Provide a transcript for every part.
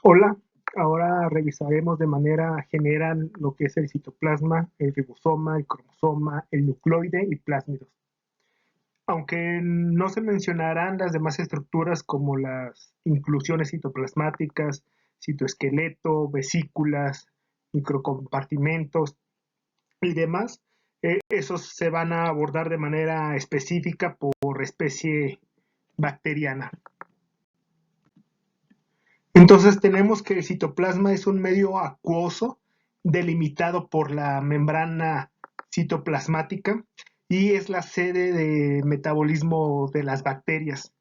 Hola, ahora revisaremos de manera general lo que es el citoplasma, el ribosoma, el cromosoma, el nucleoide y plásmidos. Aunque no se mencionarán las demás estructuras como las inclusiones citoplasmáticas, citoesqueleto, vesículas, microcompartimentos y demás, esos se van a abordar de manera específica por especie bacteriana. Entonces tenemos que el citoplasma es un medio acuoso delimitado por la membrana citoplasmática y es la sede de metabolismo de las bacterias.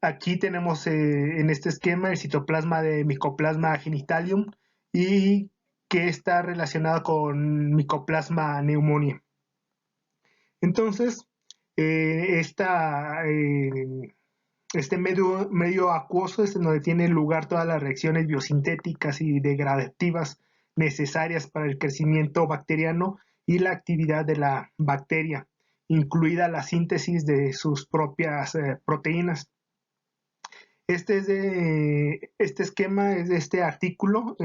Aquí tenemos en este esquema el citoplasma de Mycoplasma genitalium y que está relacionado con Mycoplasma pneumoniae. Entonces, este medio acuoso es en donde tienen lugar todas las reacciones biosintéticas y degradativas necesarias para el crecimiento bacteriano y la actividad de la bacteria, incluida la síntesis de sus propias proteínas. Este esquema es de este artículo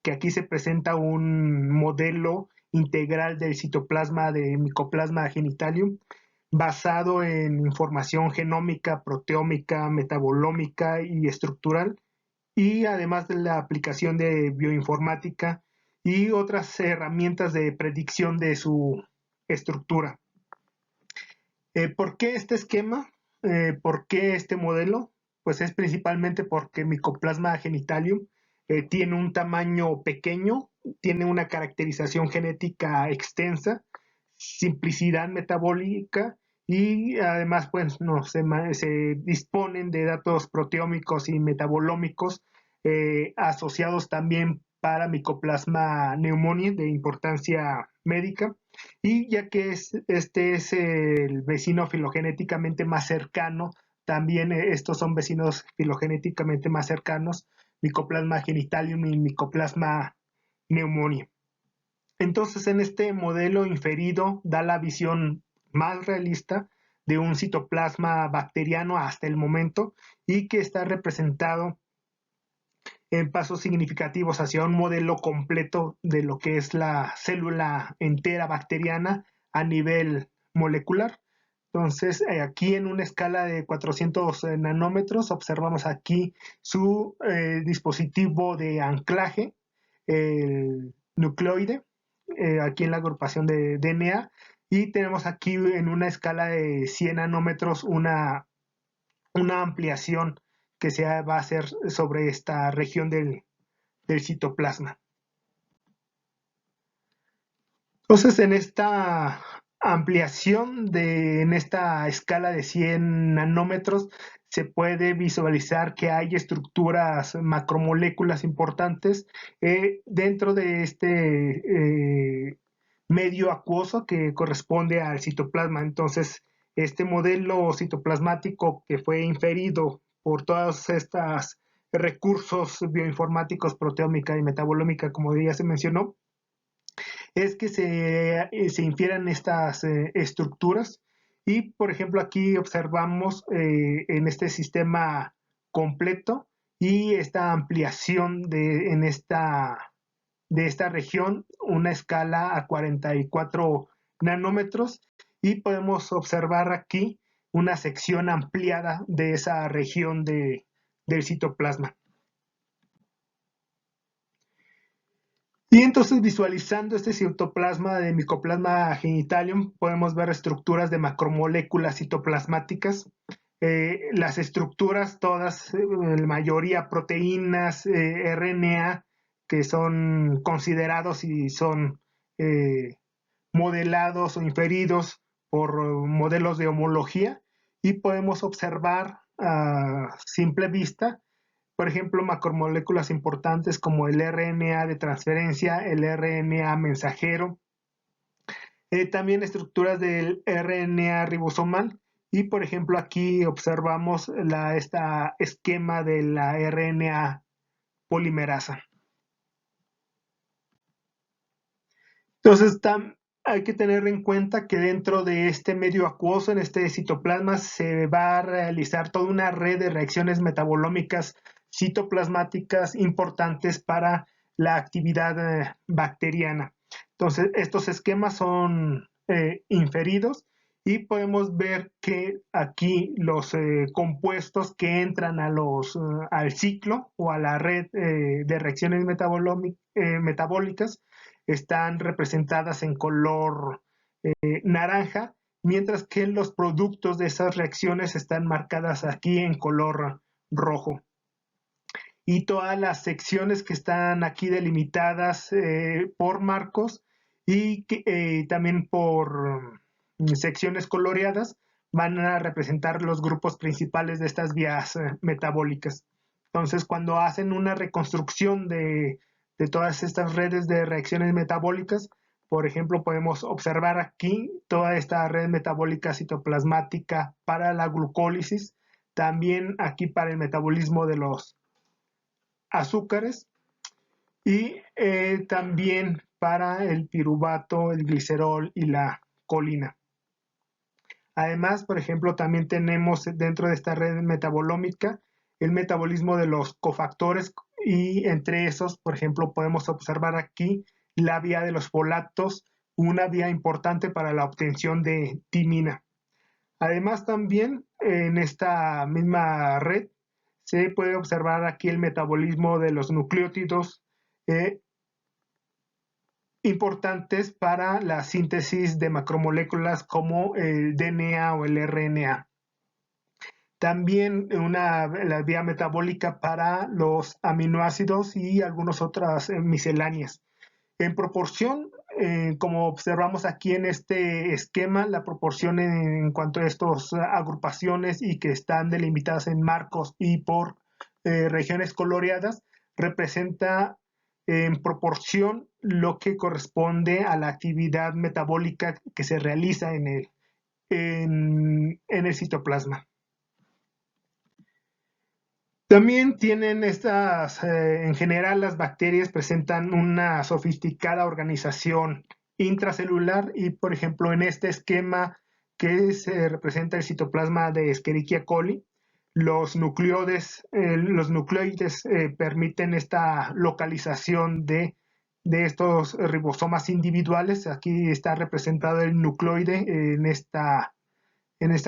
que aquí se presenta un modelo integral del citoplasma de Mycoplasma genitalium basado en información genómica, proteómica, metabolómica y estructural, y además de la aplicación de bioinformática y otras herramientas de predicción de su estructura. ¿Por qué este esquema? ¿Por qué este modelo? Pues es principalmente porque Mycoplasma genitalium tiene un tamaño pequeño, tiene una caracterización genética extensa, simplicidad metabólica y además pues no se disponen de datos proteómicos y metabolómicos asociados también para Mycoplasma pneumoniae de importancia médica, y ya que este es el vecino filogenéticamente más cercano, también estos son vecinos filogenéticamente más cercanos, Mycoplasma genitalium y Mycoplasma pneumoniae. Entonces, en este modelo inferido da la visión más realista de un citoplasma bacteriano hasta el momento y que está representado en pasos significativos hacia un modelo completo de lo que es la célula entera bacteriana a nivel molecular. Entonces, aquí en una escala de 400 nanómetros, observamos aquí su dispositivo de anclaje, el nucleoide, aquí en la agrupación de DNA, y tenemos aquí en una escala de 100 nanómetros una ampliación que se va a hacer sobre esta región del citoplasma. Entonces, en esta ampliación en esta escala de 100 nanómetros, se puede visualizar que hay estructuras macromoléculas importantes dentro de medio acuoso que corresponde al citoplasma. Entonces, este modelo citoplasmático que fue inferido por todos estos recursos bioinformáticos, proteómica y metabolómica, como ya se mencionó, es que se infieran estas estructuras. Y, por ejemplo, aquí observamos en este sistema completo y esta ampliación de esta región, una escala a 44 nanómetros, y podemos observar aquí una sección ampliada de esa región del citoplasma. Y entonces, visualizando este citoplasma de Mycoplasma genitalium, podemos ver estructuras de macromoléculas citoplasmáticas. Las estructuras todas, la mayoría proteínas, RNA, que son considerados y son eh, modelados o inferidos por modelos de homología, y podemos observar a simple vista, por ejemplo, macromoléculas importantes como el RNA de transferencia, el RNA mensajero, también estructuras del RNA ribosomal, y por ejemplo aquí observamos esta esquema de la RNA polimerasa. Entonces, hay que tener en cuenta que dentro de este medio acuoso, en este citoplasma, se va a realizar toda una red de reacciones metabolómicas citoplasmáticas importantes para la actividad bacteriana. Entonces, estos esquemas son inferidos y podemos ver que aquí los compuestos que entran al ciclo o a la red de reacciones metabólicas están representadas en color naranja, mientras que los productos de esas reacciones están marcadas aquí en color rojo. Y todas las secciones que están aquí delimitadas por marcos y también por secciones coloreadas van a representar los grupos principales de estas vías metabólicas. Entonces, cuando hacen una reconstrucción de todas estas redes de reacciones metabólicas, por ejemplo, podemos observar aquí toda esta red metabólica citoplasmática para la glucólisis, también aquí para el metabolismo de los azúcares y también para el piruvato, el glicerol y la colina. Además, por ejemplo, también tenemos dentro de esta red metabolómica el metabolismo de los cofactores y entre esos, por ejemplo, podemos observar aquí la vía de los folatos, una vía importante para la obtención de timina. Además, también en esta misma red se puede observar aquí el metabolismo de los nucleótidos importantes para la síntesis de macromoléculas como el DNA o el RNA. También la vía metabólica para los aminoácidos y algunas otras misceláneas. En proporción, como observamos aquí en este esquema, la proporción en cuanto a estas agrupaciones y que están delimitadas en marcos y por regiones coloreadas, representa en proporción lo que corresponde a la actividad metabólica que se realiza en el citoplasma. También tienen en general las bacterias presentan una sofisticada organización intracelular y, por ejemplo, en este esquema que se representa el citoplasma de Escherichia coli, los nucleoides permiten esta localización de estos ribosomas individuales. Aquí está representado el nucleoide en esta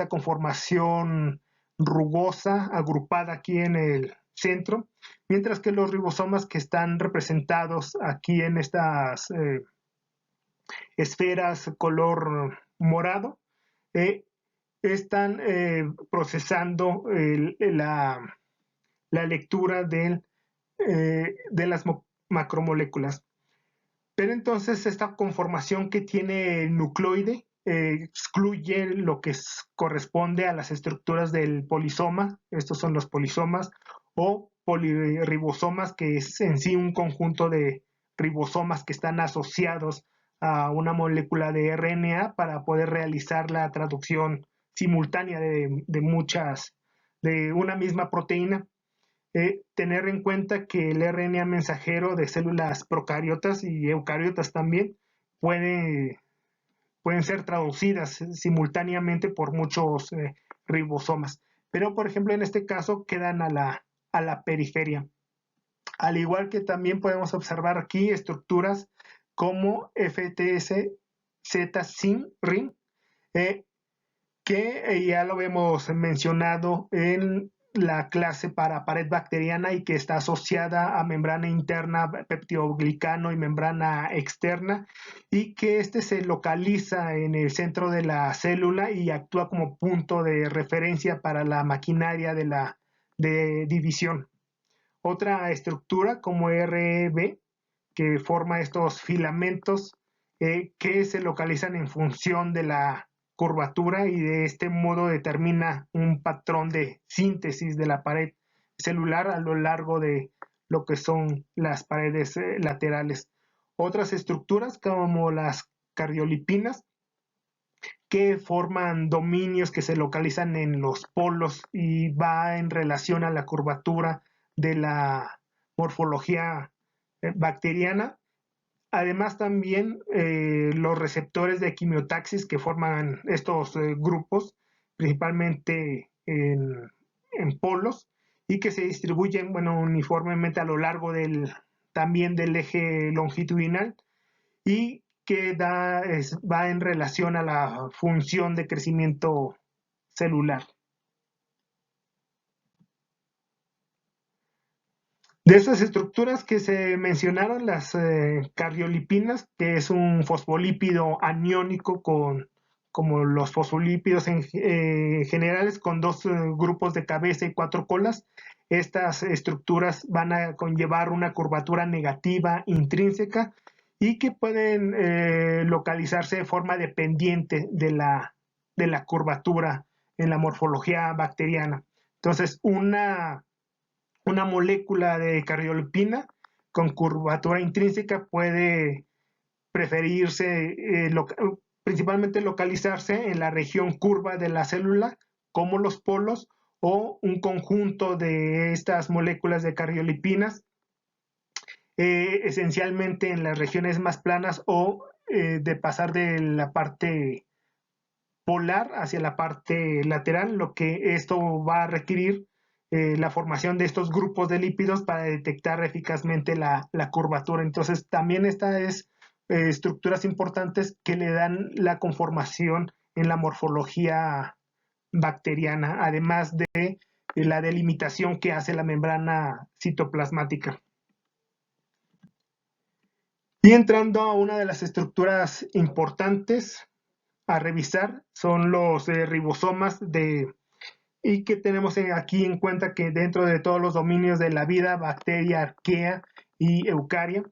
conformación rugosa, agrupada aquí en el centro, mientras que los ribosomas que están representados aquí en estas esferas color morado, están procesando la lectura de las macromoléculas. Pero entonces esta conformación que tiene el nucleoide excluye lo que corresponde a las estructuras del polisoma. Estos son los polisomas o poliribosomas, que es en sí un conjunto de ribosomas que están asociados a una molécula de RNA para poder realizar la traducción simultánea de una misma proteína. Tener en cuenta que el RNA mensajero de células procariotas y eucariotas también pueden ser traducidas simultáneamente por muchos ribosomas. Pero, por ejemplo, en este caso quedan a la periferia. Al igual que también podemos observar aquí estructuras como FTZ-Rin, que ya lo hemos mencionado en la clase para pared bacteriana y que está asociada a membrana interna, peptidoglicano y membrana externa, y que se localiza en el centro de la célula y actúa como punto de referencia para la maquinaria de división. Otra estructura como REB, que forma estos filamentos que se localizan en función de la curvatura y de este modo determina un patrón de síntesis de la pared celular a lo largo de lo que son las paredes laterales. Otras estructuras como las cardiolipinas, que forman dominios que se localizan en los polos y va en relación a la curvatura de la morfología bacteriana. Además, también los receptores de quimiotaxis que forman estos grupos, principalmente en polos, y que se distribuyen, bueno, uniformemente a lo largo también del eje longitudinal y que va en relación a la función de crecimiento celular. De esas estructuras que se mencionaron, las cardiolipinas, que es un fosfolípido aniónico como los fosfolípidos generales, con dos grupos de cabeza y 4 colas. Estas estructuras van a conllevar una curvatura negativa intrínseca y que pueden localizarse de forma dependiente de la curvatura en la morfología bacteriana. Entonces, una molécula de cardiolipina con curvatura intrínseca puede preferirse, principalmente localizarse en la región curva de la célula, como los polos, o un conjunto de estas moléculas de cardiolipinas, esencialmente en las regiones más planas o de pasar de la parte polar hacia la parte lateral, lo que esto va a requerir la formación de estos grupos de lípidos para detectar eficazmente la curvatura. Entonces, también estas es estructuras importantes que le dan la conformación en la morfología bacteriana, además de la delimitación que hace la membrana citoplasmática. Y entrando a una de las estructuras importantes a revisar, son los ribosomas y que tenemos aquí en cuenta que dentro de todos los dominios de la vida, bacteria, arquea y eucaria,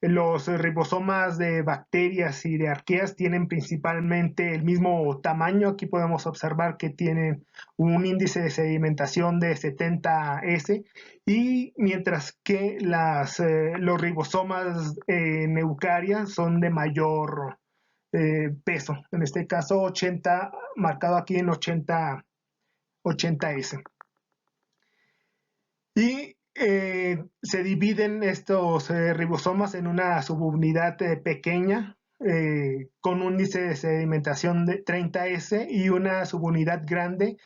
los ribosomas de bacterias y de arqueas tienen principalmente el mismo tamaño. Aquí podemos observar que tienen un índice de sedimentación de 70S, y mientras que los ribosomas en eucaria son de mayor peso, en este caso 80, marcado aquí en 80S. Y se dividen estos ribosomas en una subunidad pequeña con un índice de sedimentación de 30S y una subunidad grande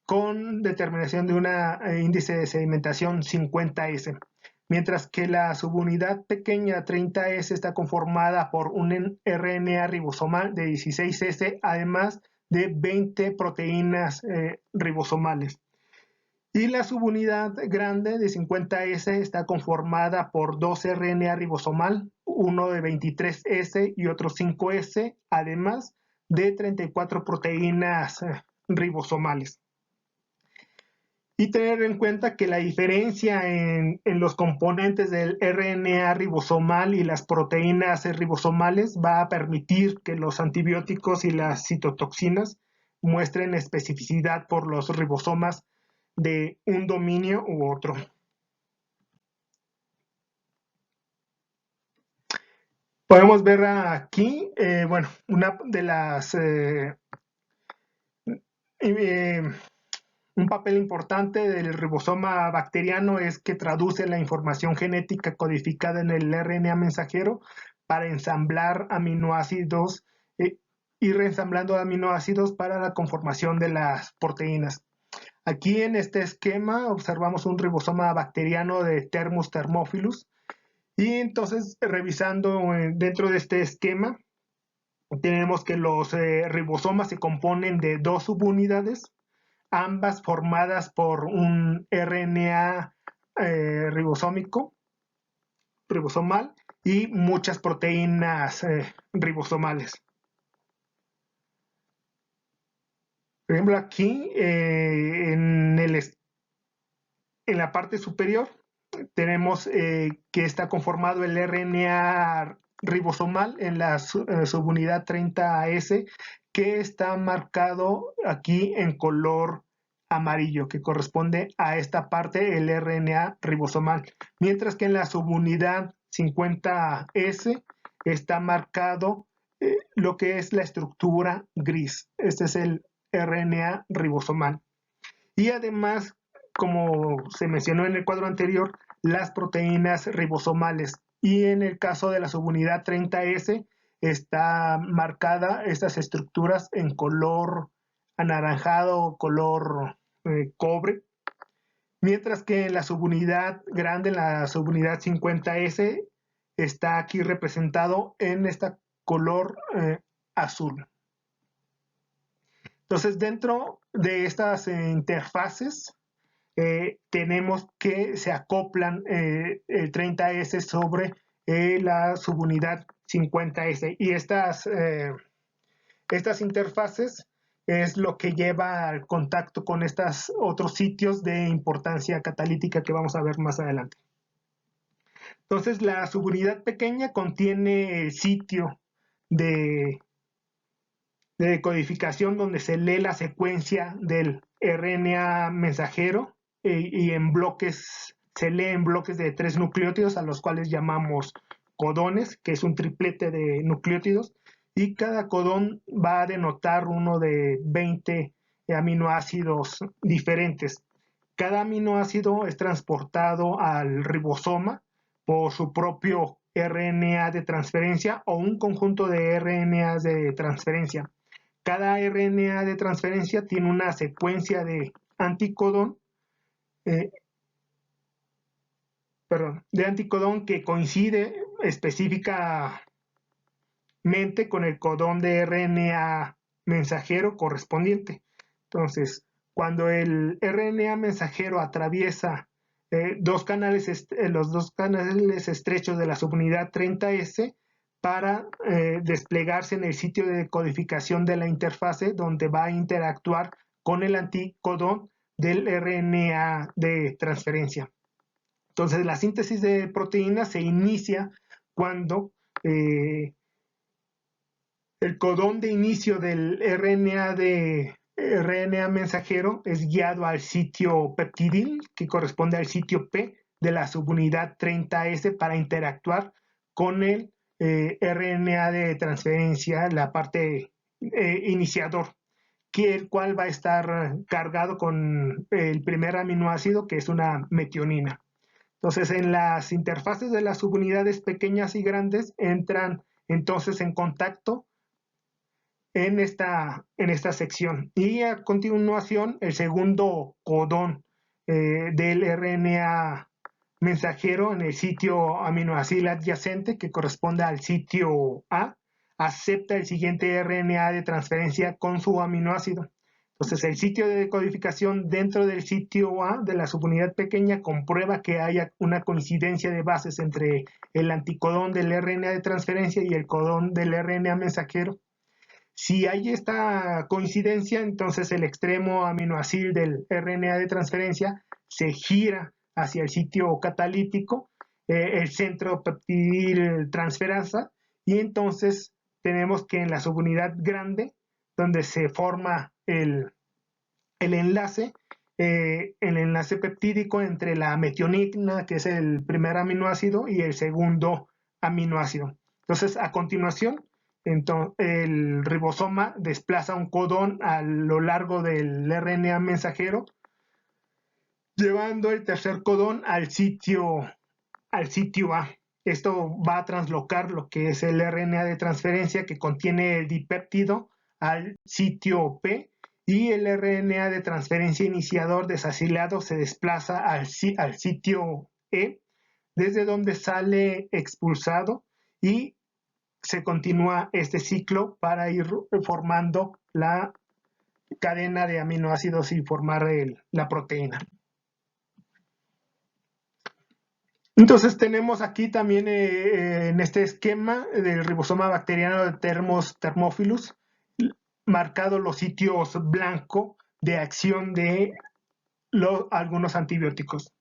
con determinación de un índice de sedimentación 50S. Mientras que la subunidad pequeña 30S está conformada por un RNA ribosomal de 16S, además de 20 proteínas ribosomales. Y la subunidad grande de 50S está conformada por 2 RNA ribosomal, uno de 23S y otro 5S, además de 34 proteínas ribosomales. Y tener en cuenta que la diferencia en los componentes del RNA ribosomal y las proteínas ribosomales va a permitir que los antibióticos y las citotoxinas muestren especificidad por los ribosomas de un dominio u otro. Podemos ver aquí, bueno, una de las un papel importante del ribosoma bacteriano es que traduce la información genética codificada en el RNA mensajero para ensamblar aminoácidos y reensamblando aminoácidos para la conformación de las proteínas. Aquí en este esquema observamos un ribosoma bacteriano de Thermus thermophilus, y entonces revisando dentro de este esquema tenemos que los ribosomas se componen de 2 subunidades, ambas formadas por un RNA ribosomal y muchas proteínas ribosomales. Por ejemplo, aquí en la parte superior tenemos que está conformado el RNA ribosomal en la subunidad 30S, que está marcado aquí en color amarillo, que corresponde a esta parte, el RNA ribosomal, mientras que en la subunidad 50S está marcado lo que es la estructura gris. Este es el RNA ribosomal. Y además, como se mencionó en el cuadro anterior, las proteínas ribosomales. Y en el caso de la subunidad 30S está marcada estas estructuras en color anaranjado o color cobre, mientras que en la subunidad grande, la subunidad 50S, está aquí representado en este color azul. Entonces, dentro de estas interfaces, tenemos que se acoplan el 30S sobre la subunidad 50S. Y estas interfaces es lo que lleva al contacto con estos otros sitios de importancia catalítica que vamos a ver más adelante. Entonces, la subunidad pequeña contiene el sitio de codificación donde se lee la secuencia del RNA mensajero y en bloques, se lee en bloques de 3 nucleótidos a los cuales llamamos codones, que es un triplete de nucleótidos, y cada codón va a denotar uno de 20 aminoácidos diferentes. Cada aminoácido es transportado al ribosoma por su propio RNA de transferencia o un conjunto de RNAs de transferencia. Cada RNA de transferencia tiene una secuencia de anticodón, que coincide específicamente con el codón de RNA mensajero correspondiente. Entonces, cuando el RNA mensajero atraviesa los dos canales estrechos de la subunidad 30S, para desplegarse en el sitio de codificación de la interfase, donde va a interactuar con el anticodón del RNA de transferencia. Entonces, la síntesis de proteínas se inicia cuando el codón de inicio del RNA mensajero es guiado al sitio peptidil, que corresponde al sitio P de la subunidad 30S, para interactuar con el RNA de transferencia, la parte iniciador, el cual va a estar cargado con el primer aminoácido, que es una metionina. Entonces, en las interfaces de las subunidades pequeñas y grandes entran entonces en contacto en esta sección. Y a continuación, el segundo codón del RNA mensajero en el sitio aminoácido adyacente, que corresponde al sitio A, acepta el siguiente RNA de transferencia con su aminoácido. Entonces, el sitio de codificación dentro del sitio A de la subunidad pequeña comprueba que haya una coincidencia de bases entre el anticodón del RNA de transferencia y el codón del RNA mensajero. Si hay esta coincidencia, entonces el extremo aminoácido del RNA de transferencia se gira hacia el sitio catalítico, el centro peptidil transferasa, y entonces tenemos que en la subunidad grande, donde se forma el enlace peptídico entre la metionina, que es el primer aminoácido, y el segundo aminoácido. Entonces, a continuación, el ribosoma desplaza un codón a lo largo del RNA mensajero, llevando el tercer codón al sitio A. Esto va a translocar lo que es el RNA de transferencia que contiene el dipéptido al sitio P, y el RNA de transferencia iniciador desacilado se desplaza al sitio E, desde donde sale expulsado, y se continúa este ciclo para ir formando la cadena de aminoácidos y formar la proteína. Entonces tenemos aquí también en este esquema del ribosoma bacteriano de Thermophilus marcados los sitios blanco de acción de algunos antibióticos.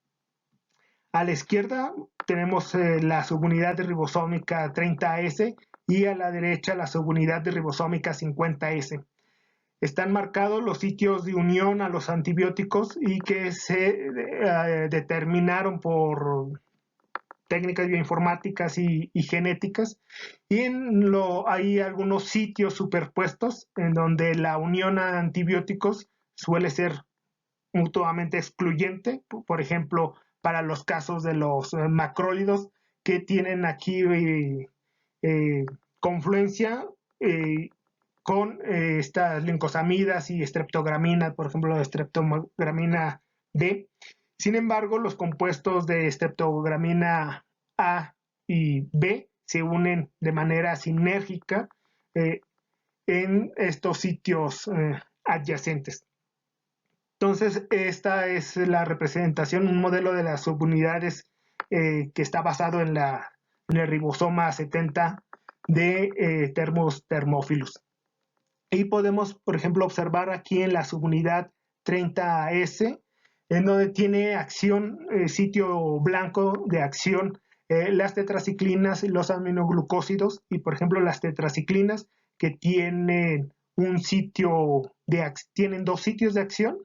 A la izquierda tenemos la subunidad de ribosómica 30S y a la derecha la subunidad de ribosómica 50S. Están marcados los sitios de unión a los antibióticos y que se determinaron por técnicas bioinformáticas y genéticas, y hay algunos sitios superpuestos en donde la unión a antibióticos suele ser mutuamente excluyente, por ejemplo, para los casos de los macrólidos, que tienen aquí confluencia con estas lincosamidas y streptogramina, por ejemplo, la streptogramina D, Sin embargo, los compuestos de streptogramina A y B se unen de manera sinérgica en estos sitios adyacentes. Entonces, esta es la representación, un modelo de las subunidades que está basado en el ribosoma 70 de termófilos. Y podemos, por ejemplo, observar aquí en la subunidad 30S, en donde tiene acción, sitio blanco de acción, las tetraciclinas y los aminoglucósidos, y por ejemplo las tetraciclinas que tienen tienen dos sitios de acción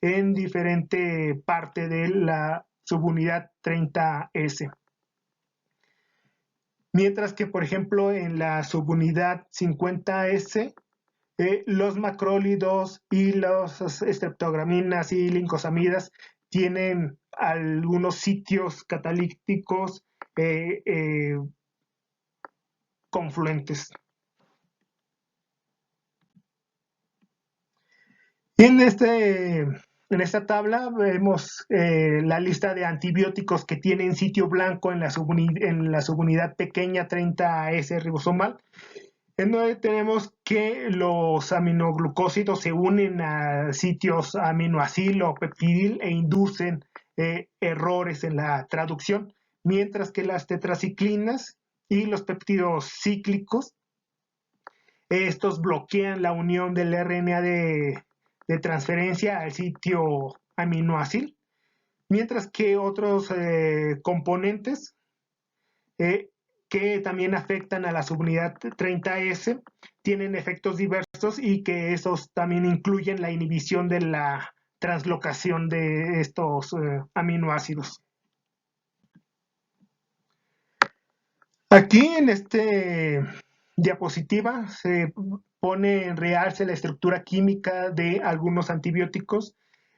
en diferente parte de la subunidad 30S. Mientras que, por ejemplo, en la subunidad 50S, los macrólidos y los streptograminas y lincosamidas tienen algunos sitios catalíticos confluentes. Y en esta tabla vemos la lista de antibióticos que tienen sitio blanco en la subunidad pequeña 30S ribosomal, en donde tenemos que los aminoglucósidos se unen a sitios aminoacil o peptidil e inducen errores en la traducción, mientras que las tetraciclinas y los péptidos cíclicos, estos bloquean la unión del RNA de transferencia al sitio aminoácil, mientras que otros componentes que también afectan a la subunidad 30S tienen efectos diversos y que esos también incluyen la inhibición de la translocación de estos aminoácidos. Aquí en este diapositiva se pone en realce la estructura química de algunos antibióticos,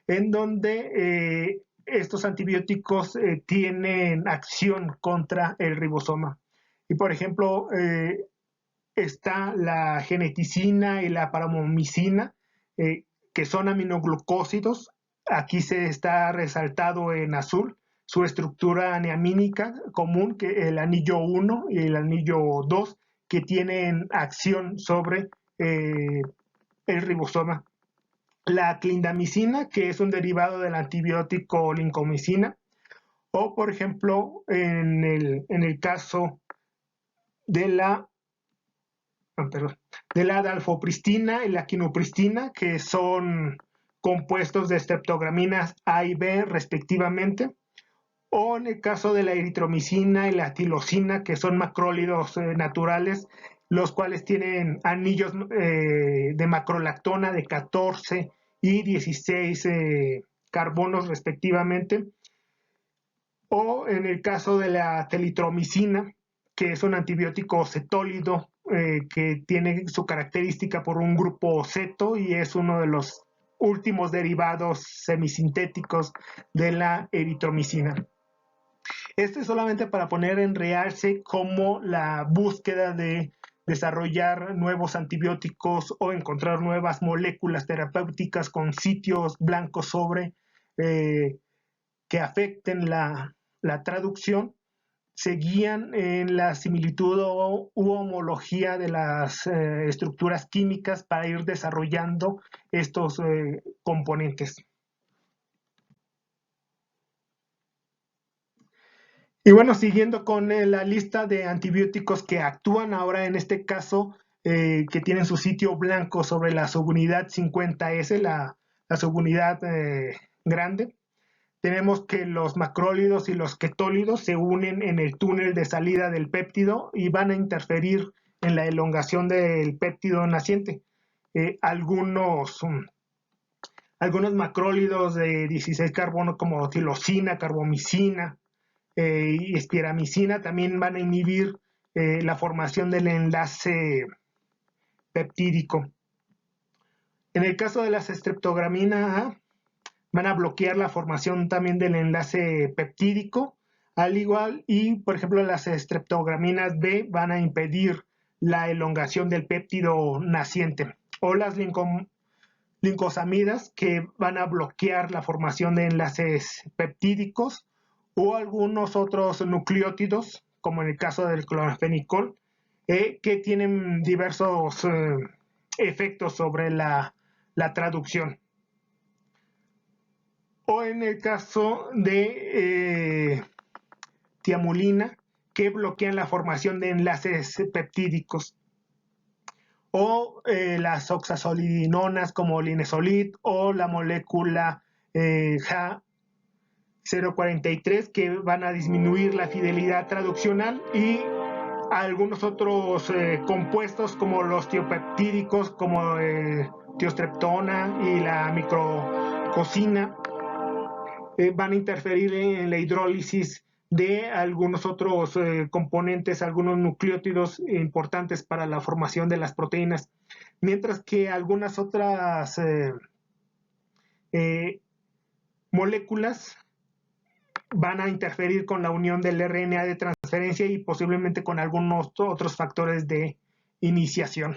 en donde estos antibióticos tienen acción contra el ribosoma. Y por ejemplo, está la geneticina y la paromomicina, que son aminoglucósidos. Aquí se está resaltado en azul su estructura neamínica común, que el anillo 1 y el anillo 2, que tienen acción sobre el ribosoma. La clindamicina, que es un derivado del antibiótico lincomicina, o por ejemplo, en el caso de la dalfopristina y la quinupristina, que son compuestos de streptograminas A y B respectivamente, o en el caso de la eritromicina y la tilosina, que son macrólidos naturales, los cuales tienen anillos de macrolactona de 14 y 16 carbonos respectivamente, o en el caso de la telitromicina, que es un antibiótico cetólido que tiene su característica por un grupo ceto y es uno de los últimos derivados semisintéticos de la eritromicina. Esto es solamente para poner en realce cómo la búsqueda de desarrollar nuevos antibióticos o encontrar nuevas moléculas terapéuticas con sitios blancos sobre que afecten la traducción se guían en la similitud u homología de las estructuras químicas para ir desarrollando estos componentes. Y bueno, siguiendo con la lista de antibióticos que actúan ahora en este caso, que tienen su sitio blanco sobre la subunidad 50S, la subunidad grande, tenemos que los macrólidos y los ketólidos se unen en el túnel de salida del péptido y van a interferir en la elongación del péptido naciente. Algunos macrólidos de 16 carbono como tilosina, carbomicina y espiramicina también van a inhibir la formación del enlace peptídico. En el caso de las streptogramina A, van a bloquear la formación también del enlace peptídico, al igual y, por ejemplo, las streptograminas B van a impedir la elongación del péptido naciente, o las glicosamidas que van a bloquear la formación de enlaces peptídicos, o algunos otros nucleótidos, como en el caso del cloranfenicol, que tienen diversos efectos sobre la traducción. O en el caso de tiamulina, que bloquean la formación de enlaces peptídicos. O las oxazolidinonas como linezolid, o la molécula H043, que van a disminuir la fidelidad traduccional, y algunos otros compuestos como los tiopeptídicos, como tiostreptona y la micrococina, van a interferir en la hidrólisis de algunos otros componentes, algunos nucleótidos importantes para la formación de las proteínas, mientras que algunas otras moléculas van a interferir con la unión del RNA de transferencia y posiblemente con algunos otros factores de iniciación.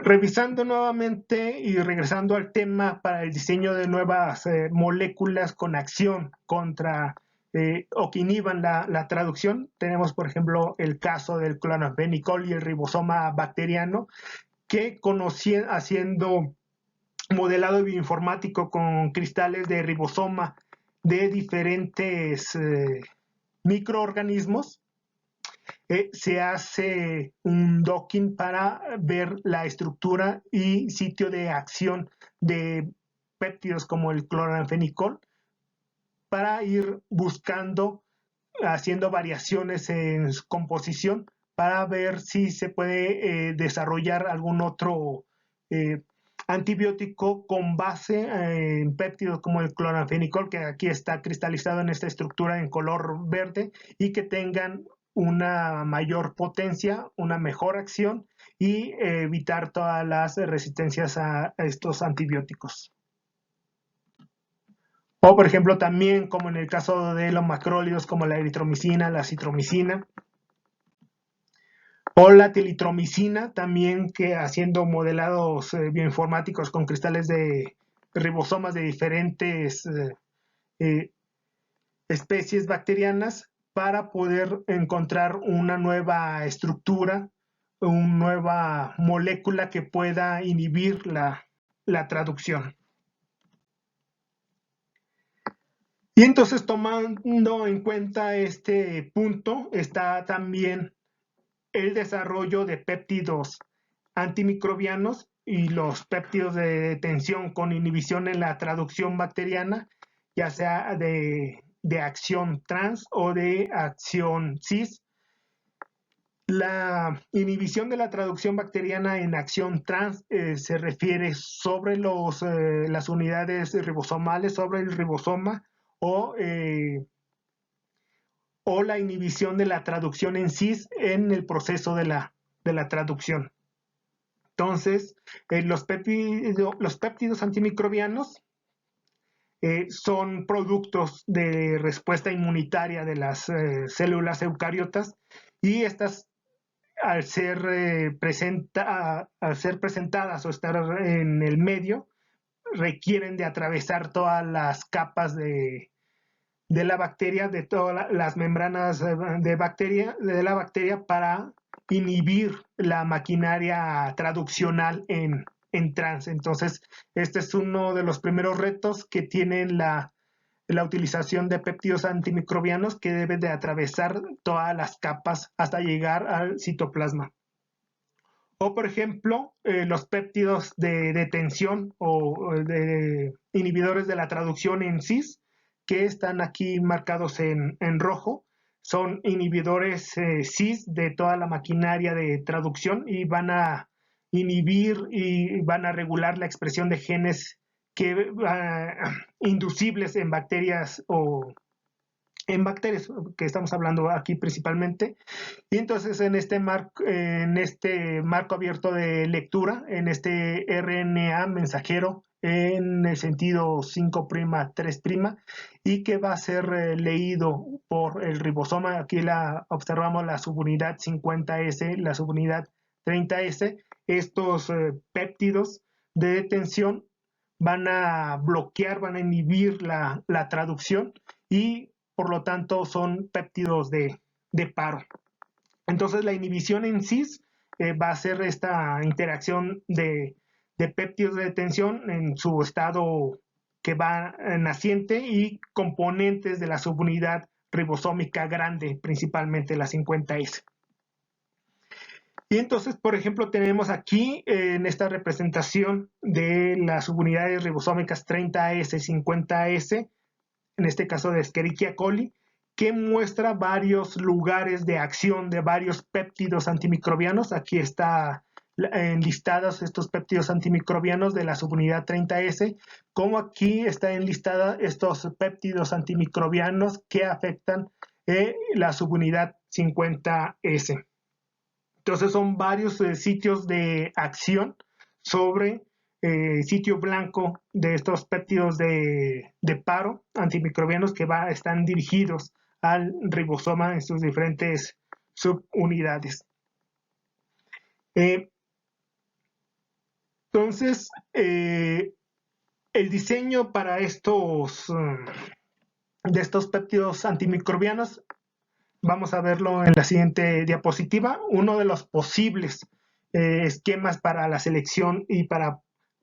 Revisando nuevamente y regresando al tema para el diseño de nuevas moléculas con acción contra o que inhiban la traducción, tenemos por ejemplo el caso del cloranfenicol y el ribosoma bacteriano, que haciendo modelado bioinformático con cristales de ribosoma de diferentes microorganismos, se hace un docking para ver la estructura y sitio de acción de péptidos como el cloranfenicol, para ir buscando, haciendo variaciones en su composición, para ver si se puede desarrollar algún otro antibiótico con base en péptidos como el cloranfenicol, que aquí está cristalizado en esta estructura en color verde, y que tengan una mayor potencia, una mejor acción, y evitar todas las resistencias a estos antibióticos. O por ejemplo también, como en el caso de los macrólidos, como la eritromicina, la citromicina, o la tilitromicina, también, que haciendo modelados bioinformáticos con cristales de ribosomas de diferentes especies bacterianas, para poder encontrar una nueva estructura, una nueva molécula que pueda inhibir la traducción. Y entonces, tomando en cuenta este punto, está también el desarrollo de péptidos antimicrobianos y los péptidos de detención con inhibición en la traducción bacteriana, ya sea de acción trans o de acción cis. La inhibición de la traducción bacteriana en acción trans se refiere sobre las unidades ribosomales, sobre el ribosoma, o la inhibición de la traducción en cis en el proceso de la traducción. Entonces, los péptidos antimicrobianos son productos de respuesta inmunitaria de las células eucariotas, y estas, al ser presentadas o estar en el medio, requieren de atravesar todas las capas de la bacteria, de todas las membranas de la bacteria, para inhibir la maquinaria traduccional en trans. Entonces, este es uno de los primeros retos que tienen la utilización de péptidos antimicrobianos, que deben de atravesar todas las capas hasta llegar al citoplasma. O, por ejemplo, los péptidos de detención o de inhibidores de la traducción en cis, que están aquí marcados en rojo, son inhibidores cis de toda la maquinaria de traducción, y van a inhibir y van a regular la expresión de genes inducibles en bacterias, o en bacterias, que estamos hablando aquí principalmente. Y entonces, en este marco abierto de lectura, en este RNA mensajero en el sentido 5', 3', y que va a ser leído por el ribosoma. Aquí observamos la subunidad 50S, la subunidad 30S, estos péptidos de detención van a bloquear, van a inhibir la traducción y por lo tanto son péptidos de paro. Entonces la inhibición en cis va a ser esta interacción de péptidos de detención en su estado que va naciente y componentes de la subunidad ribosómica grande, principalmente la 50S. Y entonces, por ejemplo, tenemos aquí en esta representación de las subunidades ribosómicas 30S, 50S, en este caso de Escherichia coli, que muestra varios lugares de acción de varios péptidos antimicrobianos. Aquí está enlistados estos péptidos antimicrobianos de la subunidad 30S, como aquí está enlistada estos péptidos antimicrobianos que afectan la subunidad 50S. Entonces son varios sitios de acción sobre sitio blanco de estos péptidos de paro antimicrobianos que están dirigidos al ribosoma en sus diferentes subunidades. Entonces, el diseño para de estos péptidos antimicrobianos, vamos a verlo en la siguiente diapositiva. Uno de los posibles esquemas para la selección y para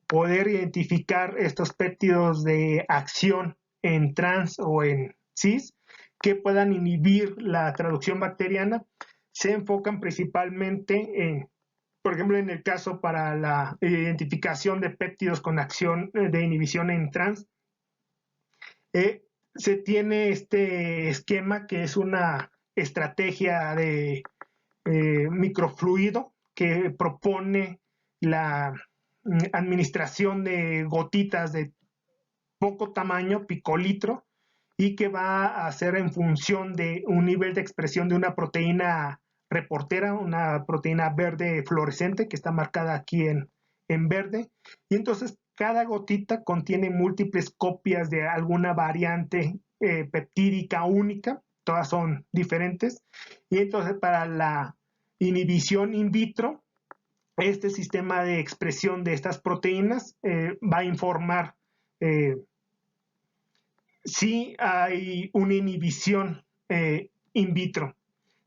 poder identificar estos péptidos de acción en trans o en cis que puedan inhibir la traducción bacteriana se enfocan principalmente en, por ejemplo, en el caso para la identificación de péptidos con acción de inhibición en trans, se tiene este esquema que es una estrategia de microfluido que propone la administración de gotitas de poco tamaño, picolitro, y que va a hacer en función de un nivel de expresión de una proteína reportera, una proteína verde fluorescente que está marcada aquí en verde. Y entonces cada gotita contiene múltiples copias de alguna variante peptídica única, todas son diferentes. Y entonces para la inhibición in vitro, este sistema de expresión de estas proteínas va a informar si hay una inhibición in vitro.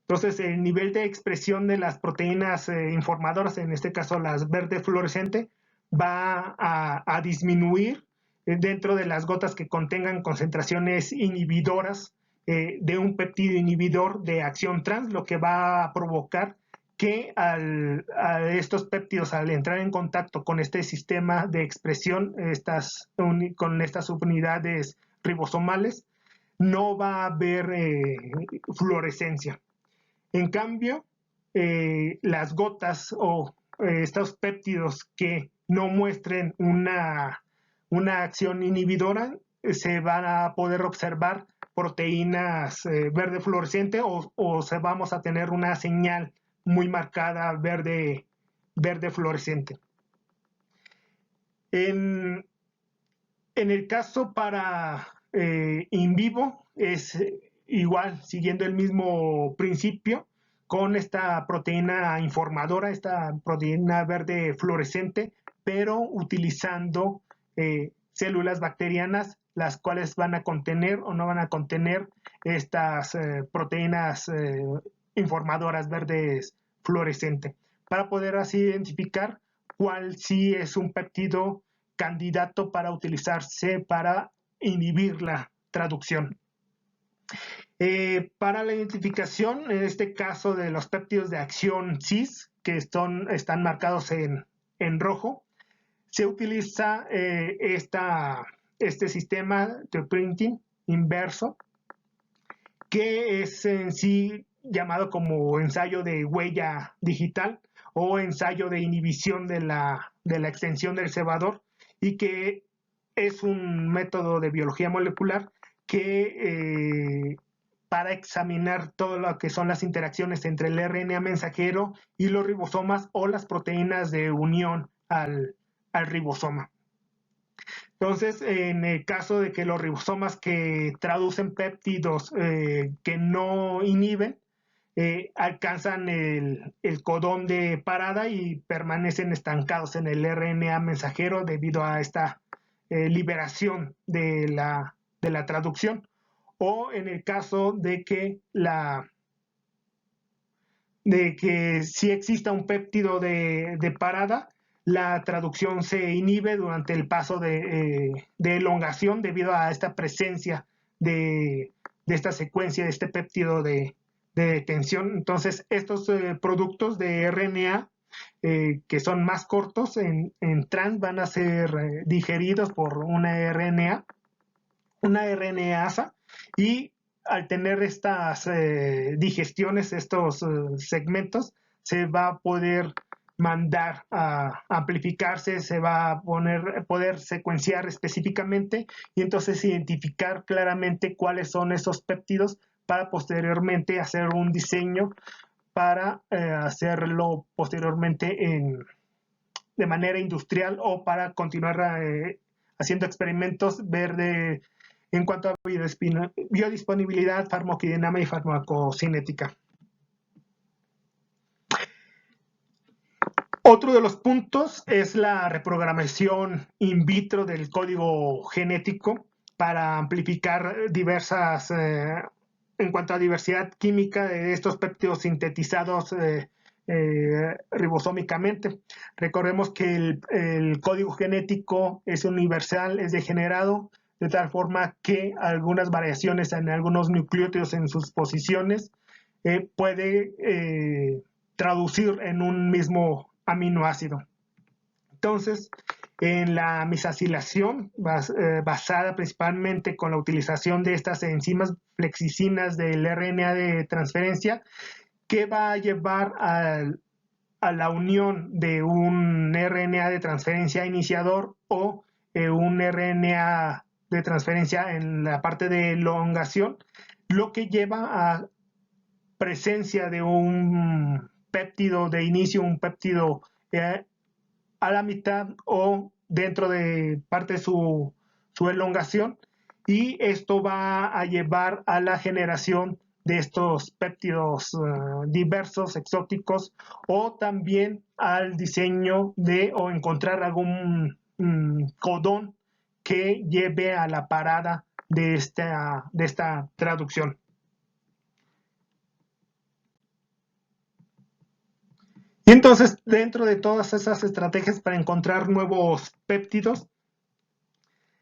Entonces, el nivel de expresión de las proteínas informadoras, en este caso las verde fluorescente, va a disminuir dentro de las gotas que contengan concentraciones inhibidoras de un péptido inhibidor de acción trans, lo que va a provocar que a estos péptidos, al entrar en contacto con este sistema de expresión, con estas subunidades ribosomales, no va a haber fluorescencia. En cambio, las gotas o estos péptidos que no muestren una acción inhibidora, se van a poder observar proteínas verde fluorescente o vamos a tener una señal muy marcada verde fluorescente. En el caso para in vivo es igual, siguiendo el mismo principio, con esta proteína informadora, esta proteína verde fluorescente, pero utilizando células bacterianas, las cuales van a contener o no van a contener estas proteínas informadoras verdes fluorescente, para poder así identificar cuál sí es un péptido candidato para utilizarse para inhibir la traducción. Para la identificación, en este caso de los péptidos de acción cis, que están marcados en rojo, se utiliza este sistema de printing inverso, que es en sí llamado como ensayo de huella digital o ensayo de inhibición de la extensión del cebador, y que es un método de biología molecular que para examinar todo lo que son las interacciones entre el RNA mensajero y los ribosomas o las proteínas de unión al ribosoma. Entonces, en el caso de que los ribosomas que traducen péptidos que no inhiben, alcanzan el codón de parada y permanecen estancados en el RNA mensajero debido a esta liberación de la traducción. O en el caso de que si exista un péptido de parada, la traducción se inhibe durante el paso de elongación debido a esta presencia de esta secuencia, de este péptido de tensión. Entonces, estos productos de RNA que son más cortos en trans van a ser digeridos por una RNasa, y al tener estas digestiones, estos segmentos, se va a poder mandar a amplificarse, se va a poder secuenciar específicamente y entonces identificar claramente cuáles son esos péptidos para posteriormente hacer un diseño para hacerlo posteriormente de manera industrial o para continuar haciendo experimentos, en cuanto a biodisponibilidad, farmacodinámica y farmacocinética. Otro de los puntos es la reprogramación in vitro del código genético para amplificar en cuanto a diversidad química de estos péptidos sintetizados ribosómicamente. Recordemos que el código genético es universal, es degenerado, de tal forma que algunas variaciones en algunos nucleótidos en sus posiciones puede traducir en un mismo aminoácido. Entonces, en la mesacilación, basada principalmente con la utilización de estas enzimas flexicinas del RNA de transferencia, que va a llevar a la unión de un RNA de transferencia iniciador o un RNA de transferencia en la parte de elongación, lo que lleva a presencia de un péptido de inicio, un péptido a la mitad o dentro de parte de su elongación, y esto va a llevar a la generación de estos péptidos diversos, exóticos, o también al diseño o encontrar algún codón que lleve a la parada de esta traducción. Y entonces, dentro de todas esas estrategias para encontrar nuevos péptidos,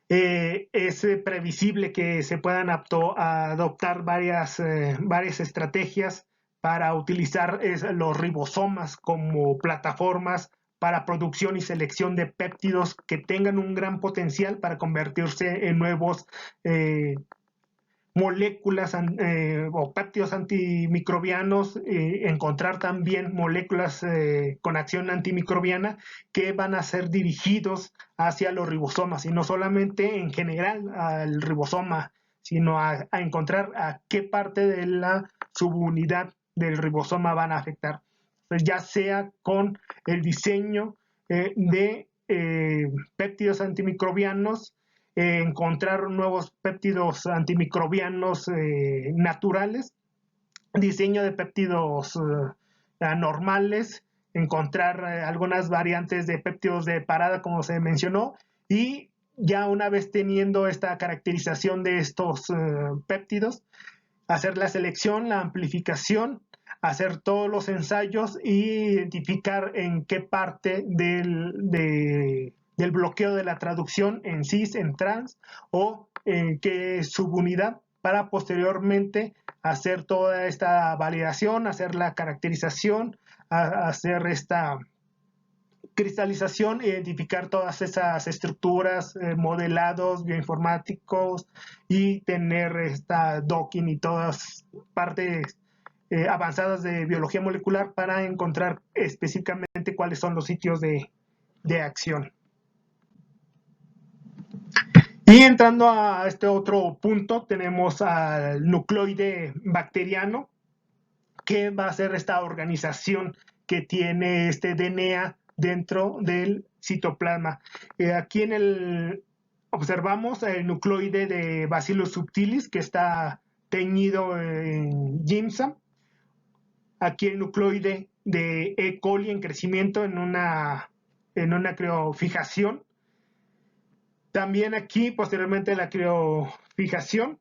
es previsible que se puedan adoptar varias estrategias para utilizar los ribosomas como plataformas para producción y selección de péptidos que tengan un gran potencial para convertirse en nuevos moléculas o péptidos antimicrobianos, encontrar también moléculas con acción antimicrobiana que van a ser dirigidos hacia los ribosomas, y no solamente en general al ribosoma, sino a encontrar a qué parte de la subunidad del ribosoma van a afectar, pues ya sea con el diseño de péptidos antimicrobianos, encontrar nuevos péptidos antimicrobianos naturales, diseño de péptidos anormales, encontrar algunas variantes de péptidos de parada, como se mencionó, y ya una vez teniendo esta caracterización de estos péptidos, hacer la selección, la amplificación, hacer todos los ensayos e identificar en qué parte del bloqueo de la traducción en cis, en trans, o en qué subunidad, para posteriormente hacer toda esta validación, hacer la caracterización, hacer esta cristalización, identificar todas esas estructuras, modelados bioinformáticos, y tener esta docking y todas partes avanzadas de biología molecular para encontrar específicamente cuáles son los sitios de acción. Y entrando a este otro punto, tenemos al nucleoide bacteriano, que va a ser esta organización que tiene este DNA dentro del citoplasma. Aquí observamos el nucleoide de Bacillus subtilis, que está teñido en giemsam, aquí el nucleoide de E. coli en crecimiento en una criofijación. También aquí posteriormente la criofijación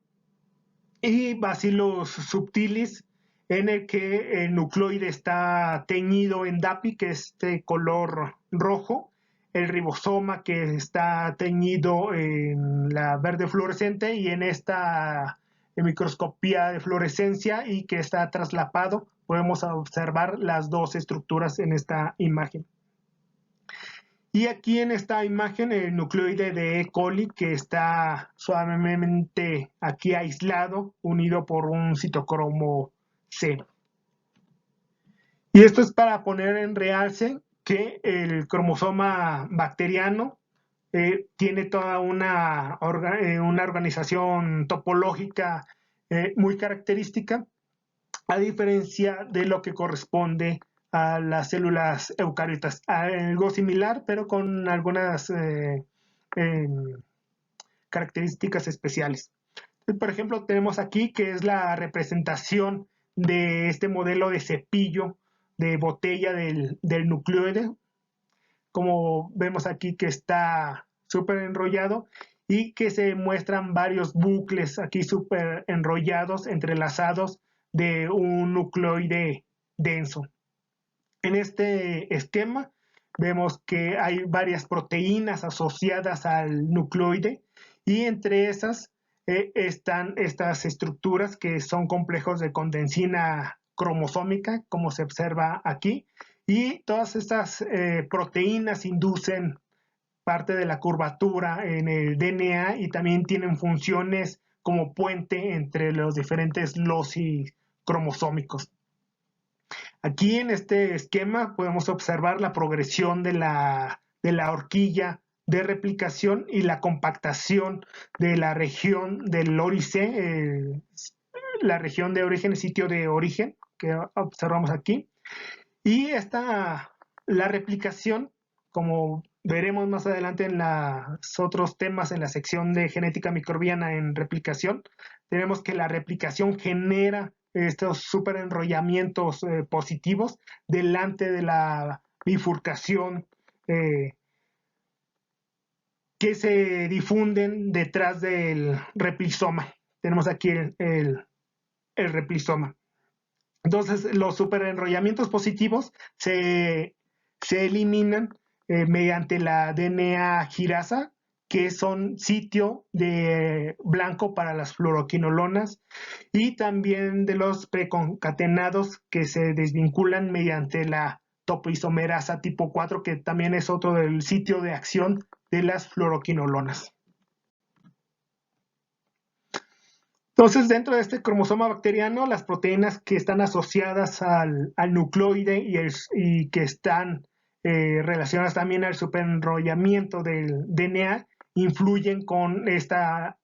y Bacillus subtilis, en el que el nucleoide está teñido en DAPI, que es de color rojo, el ribosoma, que está teñido en la verde fluorescente, y en esta microscopía de fluorescencia y que está traslapado, podemos observar las dos estructuras en esta imagen. Y aquí en esta imagen el nucleoide de E. coli, que está suavemente aquí aislado, unido por un citocromo C. Y esto es para poner en realce que el cromosoma bacteriano tiene toda una organización topológica muy característica, a diferencia de lo que corresponde a las células eucariotas. Algo similar, pero con algunas características especiales. Por ejemplo, tenemos aquí que es la representación de este modelo de cepillo de botella del nucleoide. Como vemos aquí que está súper enrollado y que se muestran varios bucles aquí súper enrollados, entrelazados de un nucleoide denso. En este esquema vemos que hay varias proteínas asociadas al nucleoide y entre esas están estas estructuras que son complejos de condensina cromosómica, como se observa aquí, y todas estas proteínas inducen parte de la curvatura en el DNA y también tienen funciones como puente entre los diferentes loci cromosómicos. Aquí en este esquema podemos observar la progresión de la horquilla de replicación y la compactación de la región del lórice, la región de origen, el sitio de origen que observamos aquí. Y la replicación, como veremos más adelante en los otros temas en la sección de genética microbiana en replicación, tenemos que la replicación genera estos superenrollamientos positivos delante de la bifurcación que se difunden detrás del replisoma. Tenemos aquí el replisoma. Entonces, los superenrollamientos positivos se eliminan mediante la DNA girasa, que son sitio de blanco para las fluoroquinolonas, y también de los preconcatenados que se desvinculan mediante la topoisomerasa tipo 4, que también es otro del sitio de acción de las fluoroquinolonas. Entonces, dentro de este cromosoma bacteriano, las proteínas que están asociadas al nucleoide y que están relacionadas también al superenrollamiento del DNA influyen con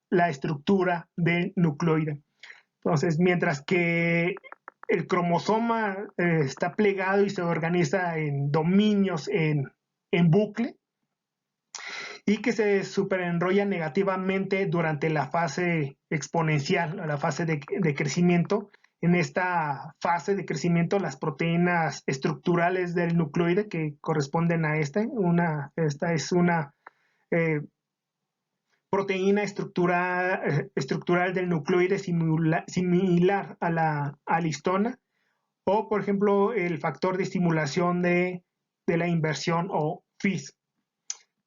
la estructura del nucleoide. Entonces, mientras que el cromosoma está plegado y se organiza en dominios en bucle, y que se superenrolla negativamente durante la fase exponencial, la fase de crecimiento. En esta fase de crecimiento, las proteínas estructurales del nucleoide que corresponden a esta es una proteína estructural del nucleoide similar a la histona, o por ejemplo el factor de estimulación de la inversión o FIS.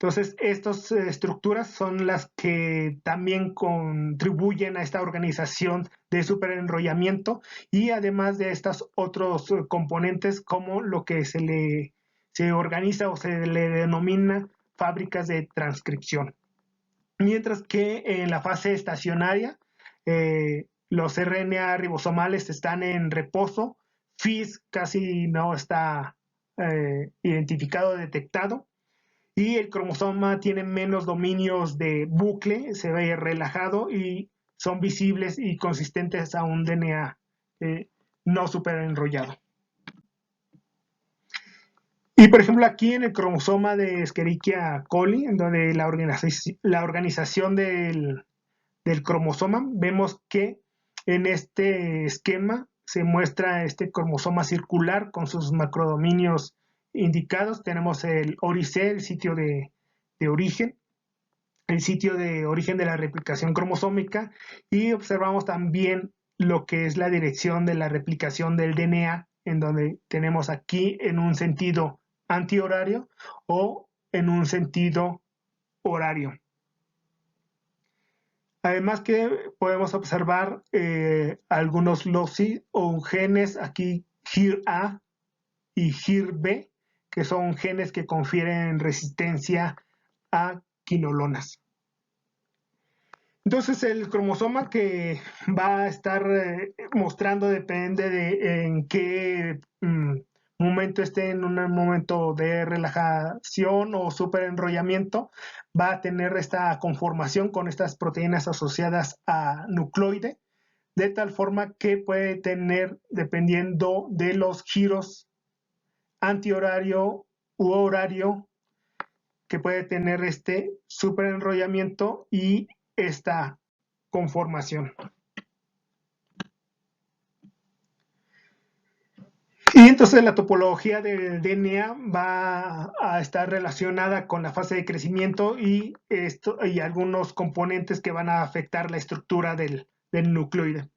Entonces, estas estructuras son las que también contribuyen a esta organización de superenrollamiento, y además de estos otros componentes como lo que se organiza o se le denomina fábricas de transcripción. Mientras que en la fase estacionaria, los RNA ribosomales están en reposo, FIS casi no está identificado o detectado, y el cromosoma tiene menos dominios de bucle, se ve relajado y son visibles y consistentes a un DNA no superenrollado. Y por ejemplo aquí en el cromosoma de Escherichia coli, en donde la organización del cromosoma, vemos que en este esquema se muestra este cromosoma circular con sus macrodominios indicados. Tenemos el ORIC, el sitio de origen, el sitio de origen de la replicación cromosómica, y observamos también lo que es la dirección de la replicación del DNA, en donde tenemos aquí en un sentido antihorario o en un sentido horario. Además que podemos observar algunos loci o genes aquí, HIR-A y HIR-B, que son genes que confieren resistencia a quinolonas. Entonces el cromosoma que va a estar mostrando depende de en qué momento esté, en un momento de relajación o superenrollamiento, va a tener esta conformación con estas proteínas asociadas a nucleoide, de tal forma que puede tener, dependiendo de los giros antihorario u horario, que puede tener este superenrollamiento y esta conformación. Y entonces la topología del DNA va a estar relacionada con la fase de crecimiento y algunos componentes que van a afectar la estructura del nucleoide.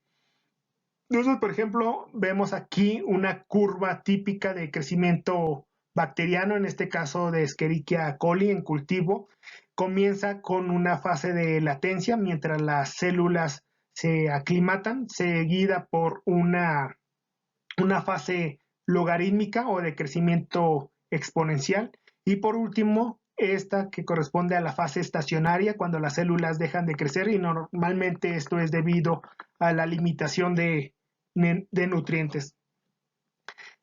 Entonces, por ejemplo, vemos aquí una curva típica de crecimiento bacteriano, en este caso de Escherichia coli en cultivo. Comienza con una fase de latencia mientras las células se aclimatan, seguida por una fase logarítmica o de crecimiento exponencial, y por último esta que corresponde a la fase estacionaria, cuando las células dejan de crecer, y normalmente esto es debido a la limitación de nutrientes.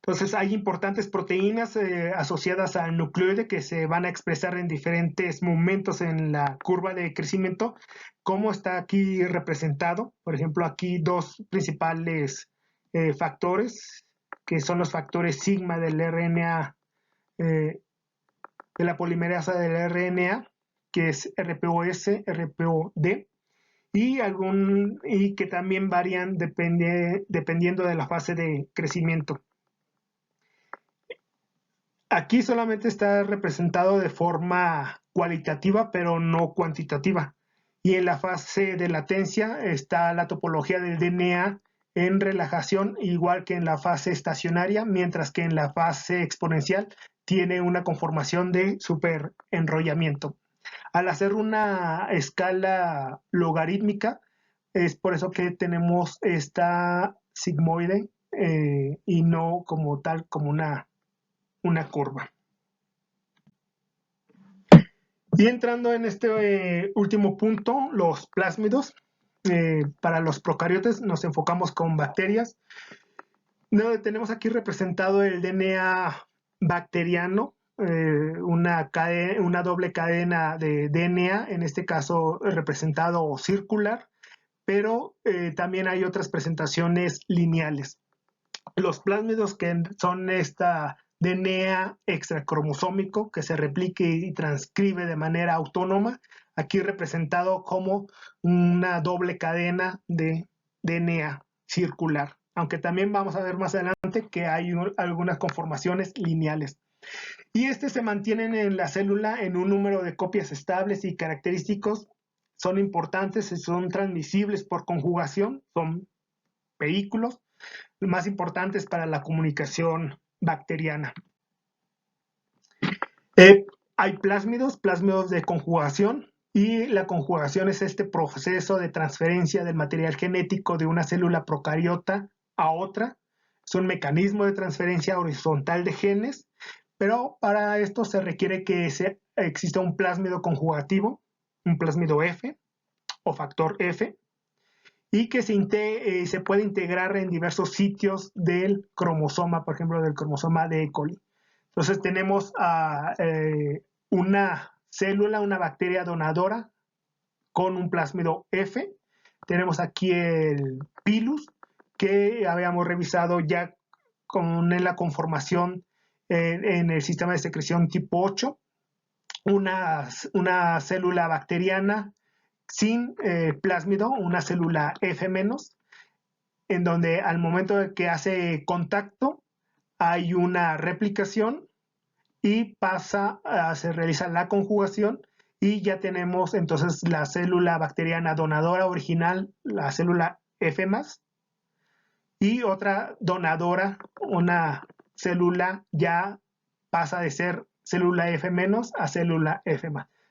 Entonces hay importantes proteínas asociadas al nucleoide que se van a expresar en diferentes momentos en la curva de crecimiento, como está aquí representado. Por ejemplo, aquí dos principales factores, que son los factores sigma del RNA, de la polimerasa del RNA, que es RPOS, RPOD, y que también varían dependiendo de la fase de crecimiento. Aquí solamente está representado de forma cualitativa, pero no cuantitativa. Y en la fase de latencia está la topología del DNA en relajación, igual que en la fase estacionaria, mientras que en la fase exponencial tiene una conformación de superenrollamiento. Al hacer una escala logarítmica, es por eso que tenemos esta sigmoide y no como tal, como una curva. Y entrando en este último punto, los plásmidos. Para los procariotes nos enfocamos con bacterias. Tenemos aquí representado el DNA bacteriano, una doble cadena de DNA, en este caso representado circular, pero también hay otras presentaciones lineales. Los plásmidos, que son esta DNA extracromosómico que se replique y transcribe de manera autónoma, aquí representado como una doble cadena de DNA circular, aunque también vamos a ver más adelante que hay algunas conformaciones lineales. Y se mantienen en la célula en un número de copias estables y característicos. Son importantes y son transmisibles por conjugación, son vehículos más importantes para la comunicación bacteriana. Hay plásmidos de conjugación, y la conjugación es este proceso de transferencia del material genético de una célula procariota a otra. Es un mecanismo de transferencia horizontal de genes, pero para esto se requiere que exista un plásmido conjugativo, un plásmido F o factor F, y que se puede integrar en diversos sitios del cromosoma, por ejemplo, del cromosoma de E. coli. Entonces tenemos una célula, una bacteria donadora con un plásmido F. Tenemos aquí el pilus, que habíamos revisado ya en la conformación en el sistema de secreción tipo 8. Una célula bacteriana sin plásmido, una célula F-, en donde al momento de que hace contacto hay una replicación y se realiza la conjugación y ya tenemos entonces la célula bacteriana donadora original, la célula F+, y otra donadora, una célula ya pasa de ser célula F- a célula F+.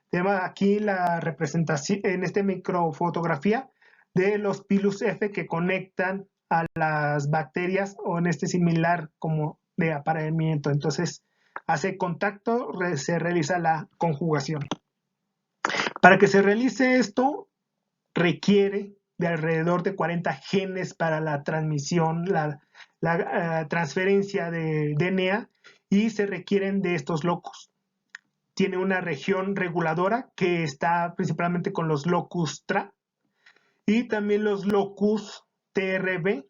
Tenemos aquí la representación en esta microfotografía de los pilus F que conectan a las bacterias o en este similar como de apareamiento. Entonces hace contacto, se realiza la conjugación. Para que se realice esto requiere de alrededor de 40 genes para la transmisión, la transferencia de DNA y se requieren de estos locus. Tiene una región reguladora que está principalmente con los locus TRA y también los locus TRB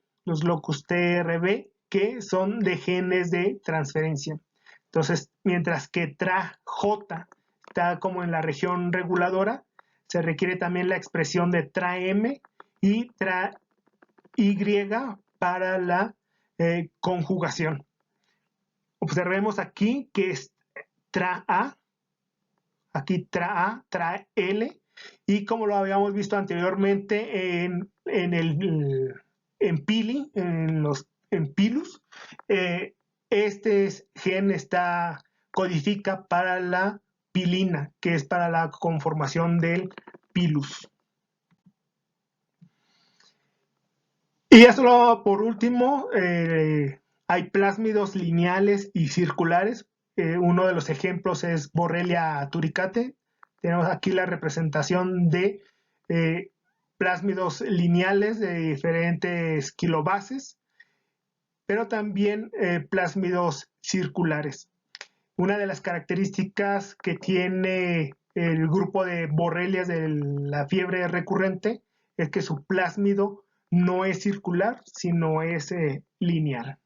que son de genes de transferencia. Entonces, mientras que TRA-J está como en la región reguladora, se requiere también la expresión de TRA-M y TRA-Y para la conjugación. Observemos aquí que es TRA-A, aquí TRA-A, TRA-L, y como lo habíamos visto anteriormente en pili, en pilus, este gen codifica para la pilina, que es para la conformación del pilus. Y ya solo por último, hay plásmidos lineales y circulares. Uno de los ejemplos es Borrelia turicate. Tenemos aquí la representación de plásmidos lineales de diferentes kilobases, pero también plásmidos circulares. Una de las características que tiene el grupo de borrelias de la fiebre recurrente es que su plásmido no es circular, sino es lineal.